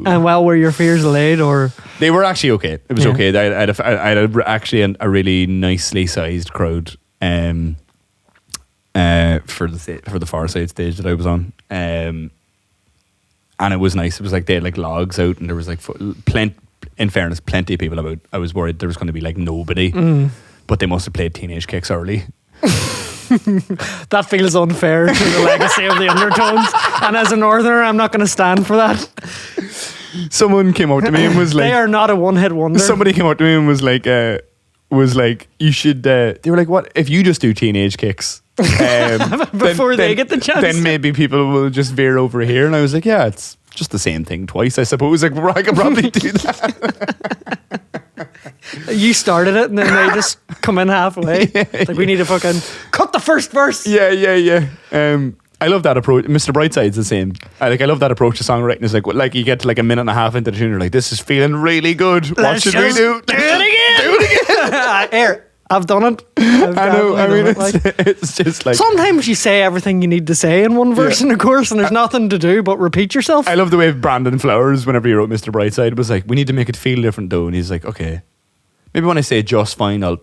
And well, were your fears allayed, or? They were actually okay. It was okay. I had actually a really nicely sized crowd for the far side stage that I was on. And it was nice. It was like they had like logs out, and there was like in fairness, plenty of people about. I was worried there was going to be like nobody, but they must have played Teenage Kicks early. That feels unfair to the legacy of the Undertones, and as a northerner, I'm not going to stand for that. Someone came up to me and was like, they are not a one-hit wonder. Somebody came up to me and was like, you should, they were like, what if you just do Teenage Kicks before they get the chance, then maybe people will just veer over here. And I was like, yeah, it's just the same thing twice, I suppose. Like, I could probably do that. You started it and then they just come in halfway. Like, we need to fucking cut the first verse. Yeah. I love that approach. Mr. Brightside's the same. I love that approach to songwriting. It's like you get to like a minute and a half into the tune, you're like, this is feeling really good. What should we do? Do it again. Here, I've done it. I know. I mean, it's just like, sometimes you say everything you need to say in one verse in a chorus, and there's nothing to do but repeat yourself. I love the way Brandon Flowers, whenever he wrote Mr. Brightside, was like, we need to make it feel different though. And he's like, okay, maybe when I say just fine, I'm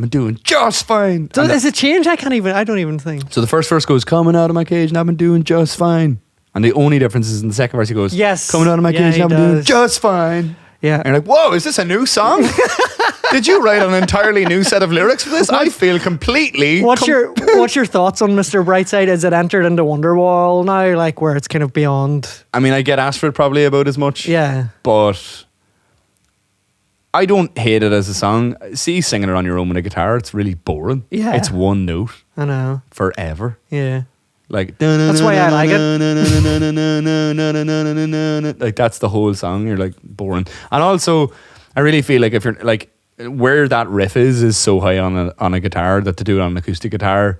doing just fine. So is it change? I don't even think. So the first verse goes, coming out of my cage and I've been doing just fine. And the only difference is in the second verse he goes, yes, coming out of my cage and I've been doing just fine. Yeah. And you're like, whoa, is this a new song? Did you write an entirely new set of lyrics for this? I feel completely... What's your thoughts on Mr. Brightside? Is it entered into Wonderwall now, like where it's kind of beyond? I mean, I get asked for it probably about as much. Yeah. But I don't hate it as a song. See, singing it on your own with a guitar, it's really boring. Yeah. It's one note. I know. Forever. Yeah. Like, that's why I like it. Like, that's the whole song. You're like, boring. And also, I really feel like if you're like, where that riff is so high on a guitar that to do it on an acoustic guitar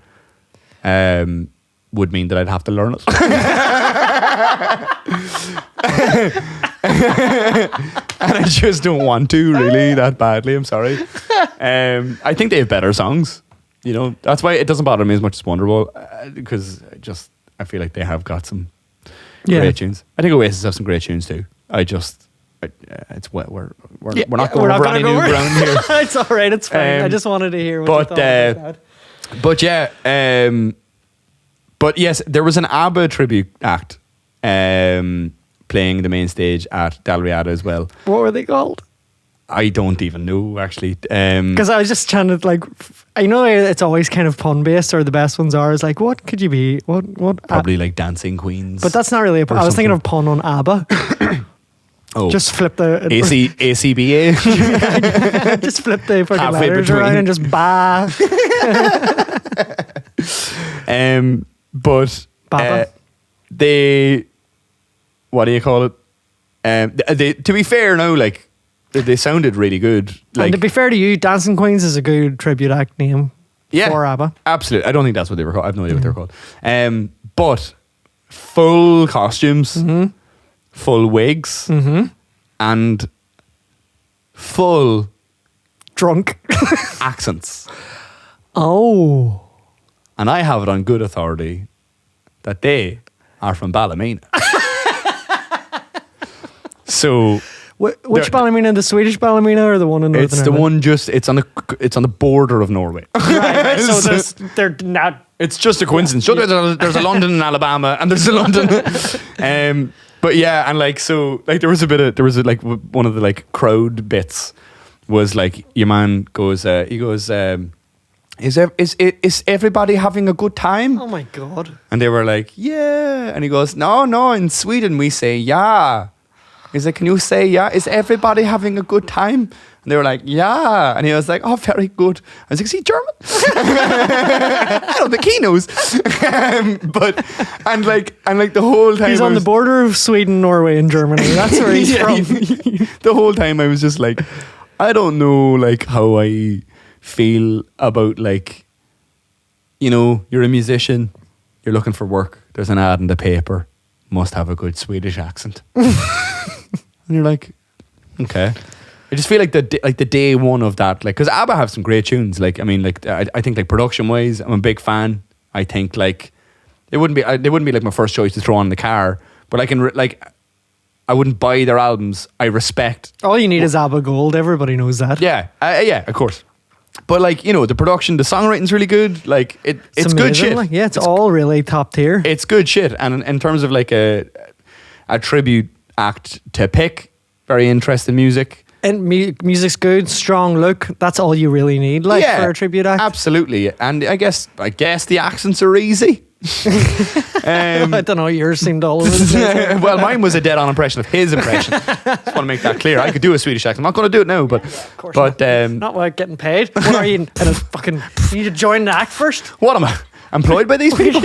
would mean that I'd have to learn it. And I just don't want to really that badly. I'm sorry. I think they have better songs. You know, that's why it doesn't bother me as much as Wonderwall, because I feel like they have got some great tunes. I think Oasis have some great tunes too. It's we're not going over any new ground here. It's all right. It's fine. I just wanted to hear what you thought about that. But yes, there was an ABBA tribute act playing the main stage at Dalriada as well. What were they called? I don't even know actually. Because I was just trying to like, I know it's always kind of pun based, or the best ones are. Is like, what could you be? What? Probably like Dancing Queens. But that's not really a pun. I was thinking of pun on ABBA. Oh, just flip the ACBA. Just flip the fucking letters around and just bah. But they, what do you call it? They, to be fair, now like they sounded really good. Like, and to be fair to you, Dancing Queens is a good tribute act name for ABBA. Absolutely. I don't think that's what they were called. I have no idea what they're called. But full costumes. Mm-hmm. Full wigs, and full drunk accents. Oh. And I have it on good authority that they are from Ballymena. So which Ballymena? The Swedish Ballymena or the one in Northern It's the Ireland? one it's on the border of Norway. Right. So they're not. It's just a coincidence. So there's a London in Alabama, and there's a London. But yeah, and like, so like there was like one of the like crowd bits was like your man goes he goes is everybody having a good time? Oh my god. And they were like, yeah. And he goes, no, in Sweden we say yeah. He's like, can you say yeah? Is everybody having a good time? And they were like, yeah. And he was like, oh, very good. I was like, is he German? I don't think he knows. And the whole time he's on the border of Sweden, Norway, and Germany. That's where he's from. The whole time I was just like, I don't know like how I feel about like, you know, you're a musician, you're looking for work. There's an ad in the paper. Must have a good Swedish accent. And you're like, okay. I just feel like the day one of that, like, because ABBA have some great tunes. Like, I mean, like, I think like production wise, I'm a big fan. I think like they wouldn't be like my first choice to throw on in the car, but I can I wouldn't buy their albums. I respect. All you need is ABBA Gold. Everybody knows that. Yeah, yeah, of course. But like, you know, the production, the songwriting's really good. Like it's amazing, good shit. Like, yeah, it's all really top tier. It's good shit. And in terms of like a tribute act to pick, very interesting music. And music's good, strong look. That's all you really need, like, for a tribute act. Absolutely. And I guess the accents are easy. I don't know. Yours seemed all over the place. Well, mine was a dead-on impression of his impression. Just want to make that clear. I could do a Swedish accent. I'm not going to do it now, but not without getting paid. What are you in a fucking? You need to join the act first. What am I? Employed by these people?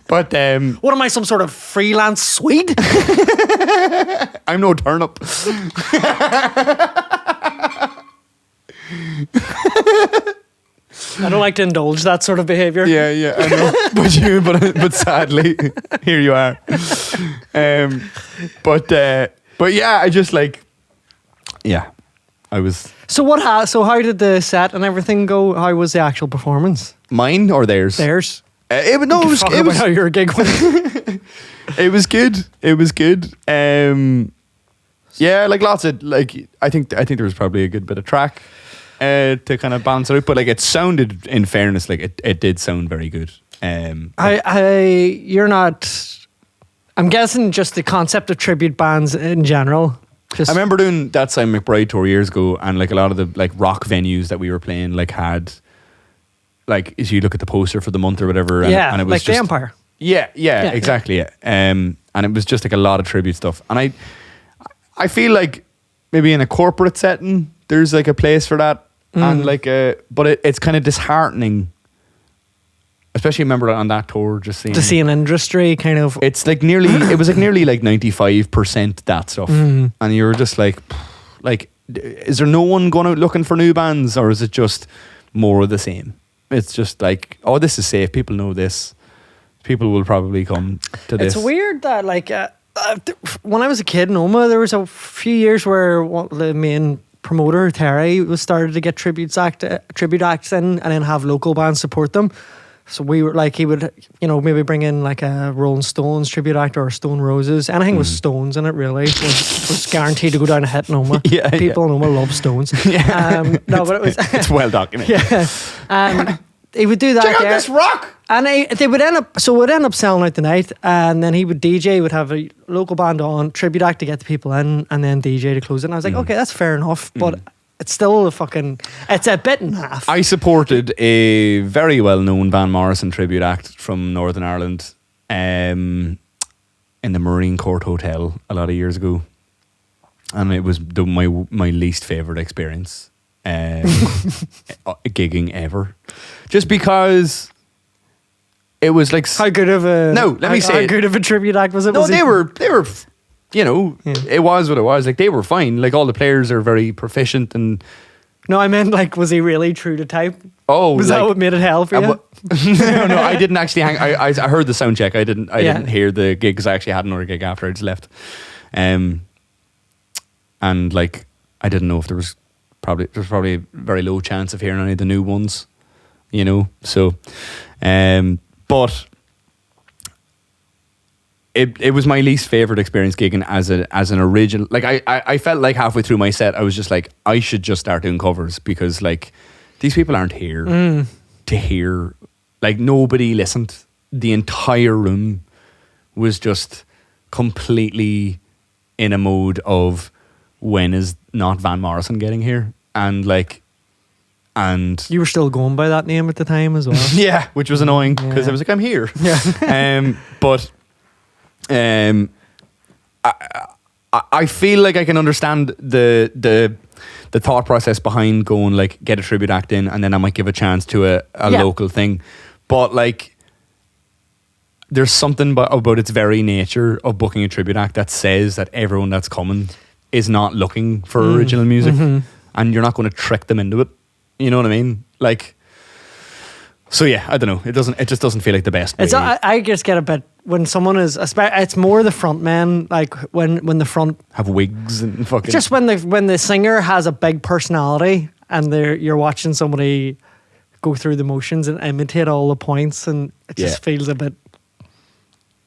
But what am I? Some sort of freelance Swede? I'm no turnip. I don't like to indulge that sort of behaviour. Yeah, I know. but sadly, here you are. But yeah, I just like, yeah, I was. So how did the set and everything go? How was the actual performance? Mine or theirs? Theirs. It was how your gig went. It was good. It was good. Yeah, like lots of like. I think there was probably a good bit of track to kind of balance it out, but like it sounded, in fairness, like it did sound very good. You're not. I'm guessing just the concept of tribute bands in general. I remember doing that Simon McBride tour years ago, and like a lot of the like rock venues that we were playing like had. Like, as you look at the poster for the month or whatever, and it was like just, the Empire. Yeah, exactly. Yeah. And it was just like a lot of tribute stuff. And I feel like maybe in a corporate setting, there's like a place for that, and like but it's kind of disheartening. Especially remember on that tour, just seeing to see an industry kind of. It's like it was like nearly like 95% that stuff, and you were just like, is there no one going out looking for new bands, or is it just more of the same? It's just like, oh, this is safe. People know this. People will probably come to this. It's weird that, like, when I was a kid in Oma, there was a few years where the main promoter, Terry, was started to get tribute acts in, and then have local bands support them. So we were like, he would, maybe bring in like a Rolling Stones tribute act or Stone Roses. Anything with Stones in it really was guaranteed to go down a hit in Oma. People in Oma love Stones. No, but it was it's well documented. Yeah, he would do that. Check out this rock, and they would end up. So it would end up selling out the night, and then he would DJ, would have a local band on, tribute act to get the people in, and then DJ to close it. And I was like, okay, that's fair enough, but. It's still it's a bit and a half. I supported a very well-known Van Morrison tribute act from Northern Ireland in the Marine Court Hotel a lot of years ago. And it was my least favourite experience gigging ever. Just because it was like... How good of a... No, let me say... How good of a tribute act was it? No, they were it was what it was. Like, they were fine. Like, all the players are very proficient and... No, I meant, like, was he really true to type? Oh, was that what made it hell for you? No, I didn't actually hang... I heard the sound check. I didn't hear the gig because I actually had another gig after I just left. And, like, I didn't know if there was probably a very low chance of hearing any of the new ones, so... but... It was my least favourite experience gigging as an original. Like, I felt like halfway through my set I was just like, I should just start doing covers, because like these people aren't here to hear. Like, nobody listened. The entire room was just completely in a mode of, when is not Van Morrison getting here? And you were still going by that name at the time as well. Yeah, which was annoying, because I was like, I'm here. Yeah. But I feel like I can understand the thought process behind going, like, get a tribute act in, and then I might give a chance to a local thing. But like, there's something about its very nature of booking a tribute act that says that everyone that's coming is not looking for original music, and you're not going to trick them into it. You know what I mean? Like, So yeah, I don't know. It just doesn't feel like the best way. I just get a bit when someone is. It's more the front man, like when the front have wigs and fucking. Just when the singer has a big personality and you're watching somebody go through the motions and imitate all the points, and it just feels a bit.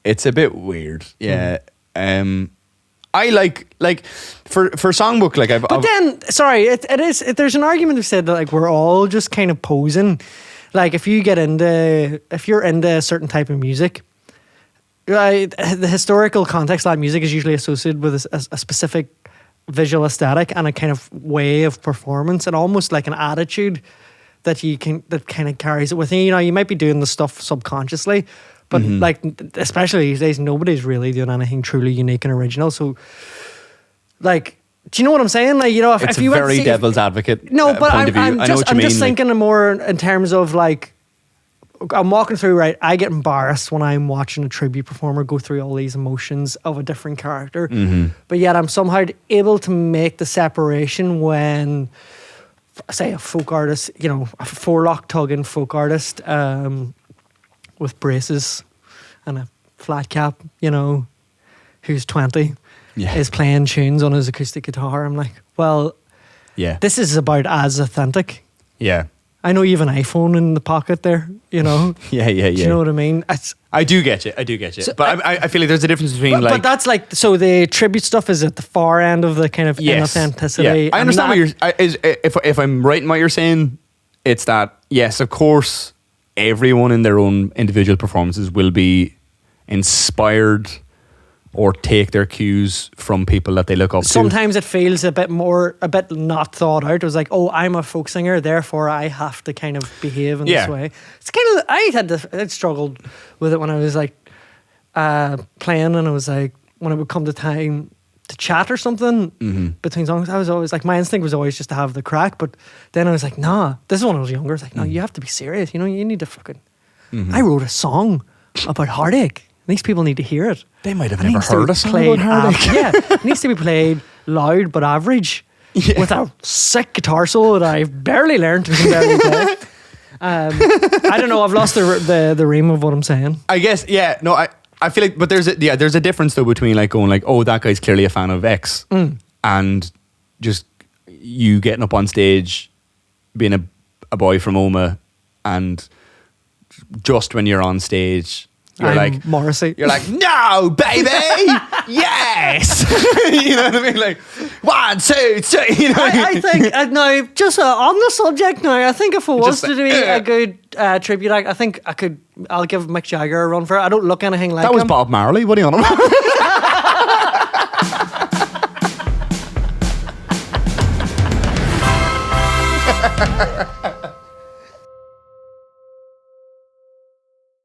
It's a bit weird, yeah. I like for songbook, like there's an argument to say that like we're all just kind of posing. Like if you're into a certain type of music, right, the historical context of that music is usually associated with a specific visual aesthetic and a kind of way of performance and almost like an attitude that kind of carries it with you. You know, you might be doing the stuff subconsciously, but like especially these days, nobody's really doing anything truly unique and original. So, like, do you know what I'm saying? Like, you know, if you very devil's advocate. No, but I'm just thinking more in terms of like, I'm walking through, right? I get embarrassed when I'm watching a tribute performer go through all these emotions of a different character, but yet I'm somehow able to make the separation when, say, a folk artist, you know, a forelock tugging folk artist with braces and a flat cap, you know, who's 20. Is playing tunes on his acoustic guitar. I'm like, well, this is about as authentic. Yeah. I know you have an iPhone in the pocket there, you know. Yeah. Do you know what I mean? I do get you. So, but I feel like there's a difference between but that's like, so the tribute stuff is at the far end of the kind of inauthenticity. Yeah. I understand what you're. If I'm right in what you're saying, it's that yes, of course, everyone in their own individual performances will be inspired or take their cues from people that they look up to. Sometimes it feels a bit not thought out. It was like, oh, I'm a folk singer, therefore I have to kind of behave in this way. It's kind of, I struggled with it when I was like playing, and it was like, when it would come to time to chat or something between songs, I was always like, my instinct was always just to have the crack, but then I was like, nah, this is when I was younger. I was like, no, you have to be serious. You know, you need to fucking, I wrote a song about heartache. These people need to hear it. They might have never heard a song about heartache. It needs to be played loud but average with a sick guitar solo that I've barely learned and can barely play. I don't know. I've lost the ream of what I'm saying. I guess, yeah. No, I feel like, but there's a difference though between like going like, oh, that guy's clearly a fan of X, and just you getting up on stage, being a boy from Oma, and just when you're on stage. You're like Morrissey. You're like, no, baby, yes. You know what I mean? Like 1, 2, 3. You know. I think now, just on the subject now. I think if it was to do a good tribute, I think I'll give Mick Jagger a run for it. I don't look anything like him. That was Bob Marley. What are you on about?